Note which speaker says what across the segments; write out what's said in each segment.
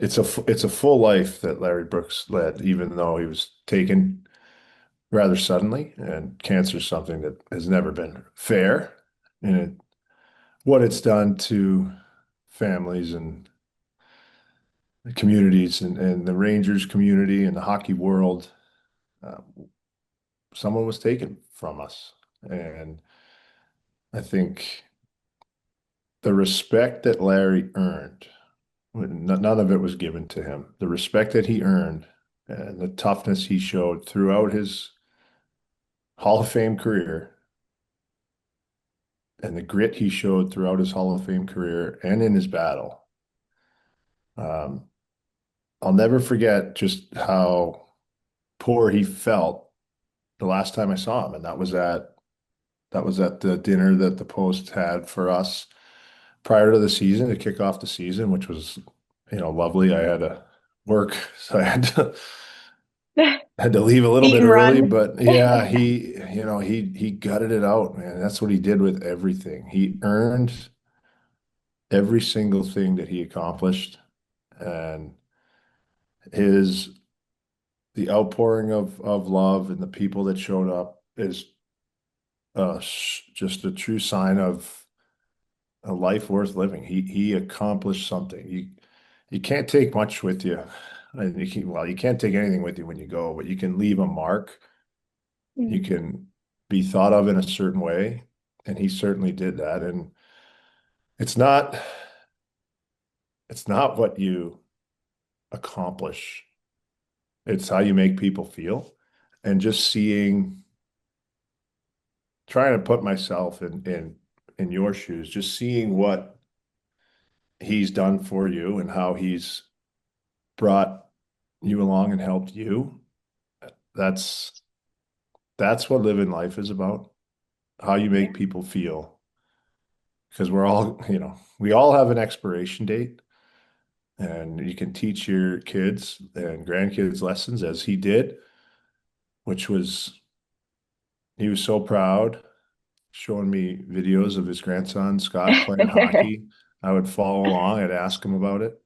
Speaker 1: it's a full life that Larry Brooks led, even though he was taken rather suddenly, and cancer is something that has never been fair. And what it's done to families and communities and the Rangers community and the hockey world, uh, someone was taken from us. And I think the respect that Larry earned, none of it was given to him. The respect that he earned and the toughness he showed throughout his Hall of Fame career and the grit he showed throughout his Hall of Fame career and in his battle. Um, I'll never forget just how poor he felt the last time I saw him, and that was at the dinner that the Post had for us prior to the season to kick off the season, which was, lovely. I had to work, so I had to leave a little
Speaker 2: Eat
Speaker 1: bit
Speaker 2: and
Speaker 1: early,
Speaker 2: run.
Speaker 1: but yeah, he gutted it out, man. That's what he did with everything. He earned every single thing that he accomplished, and his the outpouring of love and the people that showed up is just a true sign of a life worth living. He accomplished something. You can't take much with you. And you can't take anything with you when you go, but you can leave a mark. You
Speaker 2: Mm.
Speaker 1: can be thought of in a certain way, and he certainly did that. And it's not it's not what you accomplish. It's how you make people feel. And just trying to put myself in your shoes, just seeing what he's done for you and how he's brought you along and helped you. That's that's what living life is about. How you
Speaker 2: Yeah.
Speaker 1: make people feel. Because we all have an expiration date, and you can teach your kids and grandkids lessons as he did, which was he was so proud showing me videos of his grandson Scott playing hockey. I would follow along. I'd ask him about it.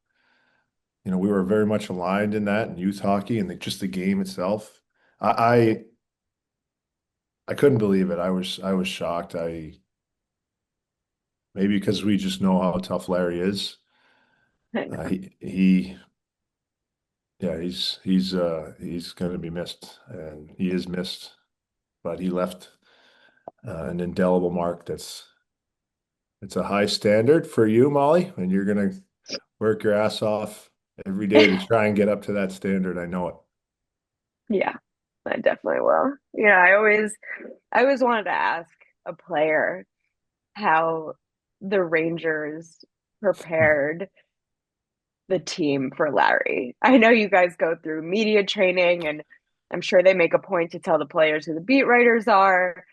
Speaker 1: We were very much aligned in that and youth hockey and just the game itself. I, I I couldn't believe it. I was shocked. I Maybe because we just know how tough Larry is.
Speaker 2: I know.
Speaker 1: He yeah, he's going to be missed, and he is missed. But he left an indelible mark. It's a high standard for you, Molly, and you're going to work your ass off every day to try and get up to that standard. I know it.
Speaker 2: Yeah, I definitely will. Yeah, I always wanted to ask a player how the Rangers prepared the team for Larry. I know you guys go through media training, and I'm sure they make a point to tell the players who the beat writers are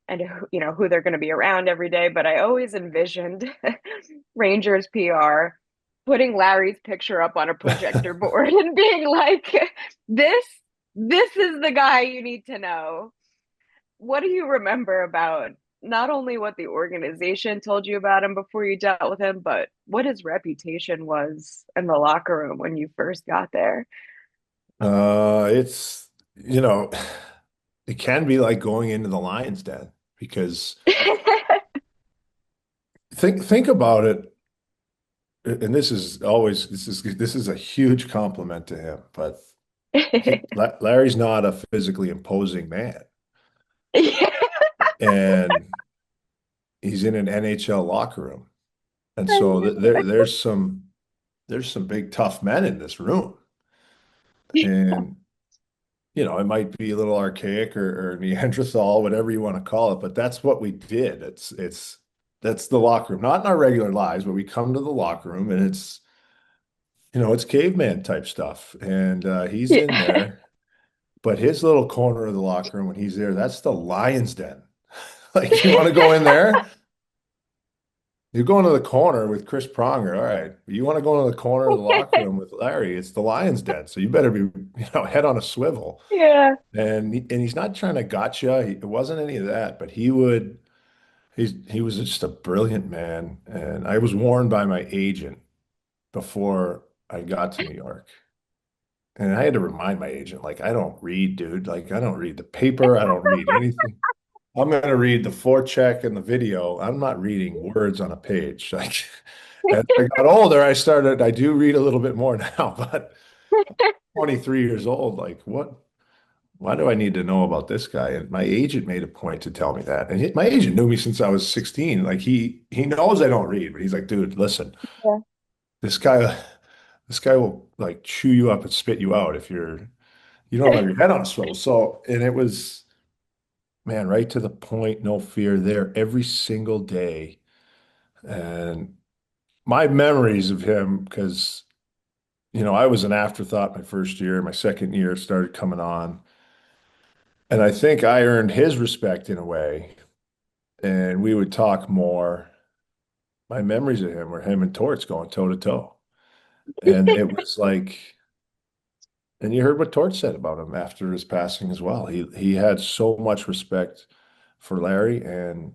Speaker 2: and who they're going to be around every day. But I always envisioned Rangers PR putting Larry's picture up on a projector board and being like, "This, this is the guy you need to know." What do you remember about not only what the organization told you about him before you dealt with him, but what his reputation was in the locker room when you first got there?
Speaker 1: It's it can be like going into the lion's den because think about it. And this is a huge compliment to him, but Larry's not a physically imposing man,
Speaker 2: Yeah.
Speaker 1: and he's in an NHL locker room, and
Speaker 2: I
Speaker 1: so
Speaker 2: know.
Speaker 1: there's some big tough men in this room, and it might be a little archaic or Neanderthal, whatever you want to call it, but that's what we did. That's the locker room, not in our regular lives, but we come to the locker room and it's caveman type stuff, and he's in
Speaker 2: Yeah.
Speaker 1: there. But his little corner of the locker room when he's there, that's the lion's den. Like you want to go in there, you go into the corner with Chris Pronger. All right. You want to go into the corner of the locker room with Larry, it's the lion's den. So you better be, head on a swivel.
Speaker 2: Yeah.
Speaker 1: And he's not trying to gotcha. It wasn't any of that, but he was just a brilliant man. And I was warned by my agent before. I got to New York. And I had to remind my agent, like, I don't read, dude. Like, I don't read the paper. I don't read anything. I'm going to read the forecheck and the video. I'm not reading words on a page. Like, as I got older, I do read a little bit more now, but 23 years old, like, why do I need to know about this guy? And my agent made a point to tell me that. And my agent knew me since I was 16. Like, he knows I don't read, but he's like, dude, listen,
Speaker 2: Yeah.
Speaker 1: this guy, this guy will like chew you up and spit you out if you don't have your head on a swivel. So, and it was, man, right to the point, no fear there every single day. And my memories of him, because, I was an afterthought my first year, my second year started coming on. And I think I earned his respect in a way. And we would talk more. My memories of him were him and Torts going toe to toe. And it was like, and you heard what Torts said about him after his passing as well. He had so much respect for Larry, and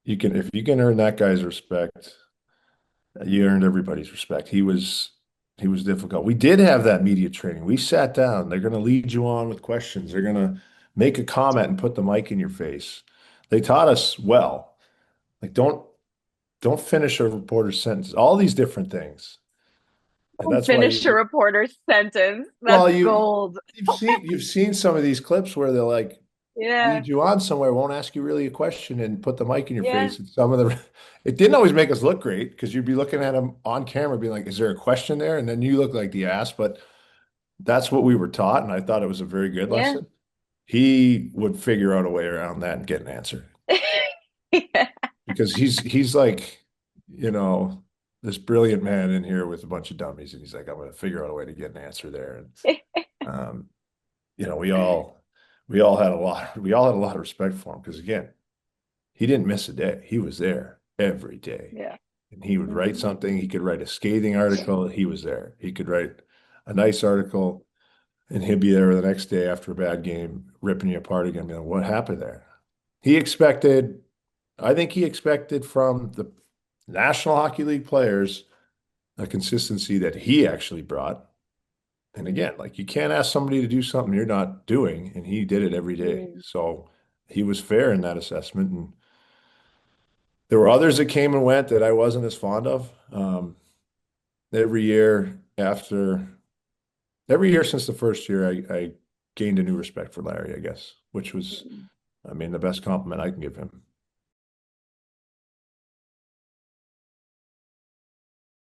Speaker 1: if you can earn that guy's respect, you earned everybody's respect. He was difficult. We did have that media training. We sat down. They're going to lead you on with questions. They're going to make a comment and put the mic in your face. They taught us well. Like don't finish a reporter's sentence. All these different things. And that's why
Speaker 2: Finish a reporter's sentence.
Speaker 1: well,
Speaker 2: That's gold.
Speaker 1: you've seen some of these clips where they'll like
Speaker 2: Yeah.
Speaker 1: lead you on somewhere, won't ask you really a question and put the mic in your
Speaker 2: Yeah.
Speaker 1: face. And some of the it didn't always make us look great because you'd be looking at them on camera, being like, "Is there a question there?" And then you look like the ass. But that's what we were taught, and I thought it was a very good
Speaker 2: Yeah.
Speaker 1: lesson. He would figure out a way around that and get an answer
Speaker 2: Yeah.
Speaker 1: because he's like, you know, this brilliant man in here with a bunch of dummies, and he's like, "I'm going to figure out a way to get an answer there." And um, you know, we all had a lot of respect for him because again, he didn't miss a day. He was there every day.
Speaker 2: Yeah.
Speaker 1: And he would write
Speaker 2: Mhm.
Speaker 1: something. He could write a scathing article. He was there. He could write a nice article and he'd be there the next day after a bad game, ripping you apart again. Being like, what happened there? He expected, I think he expected from the National Hockey League players a consistency that he actually brought. And again, like you can't ask somebody to do something you're not doing, and he did it every day.
Speaker 2: Mm.
Speaker 1: So he was fair in that assessment. And there were others that came and went that I wasn't as fond of. Every year after, every year since the first year, I gained a new respect for Larry, I guess, which was,
Speaker 2: Mm.
Speaker 1: I mean, the best compliment I can give him.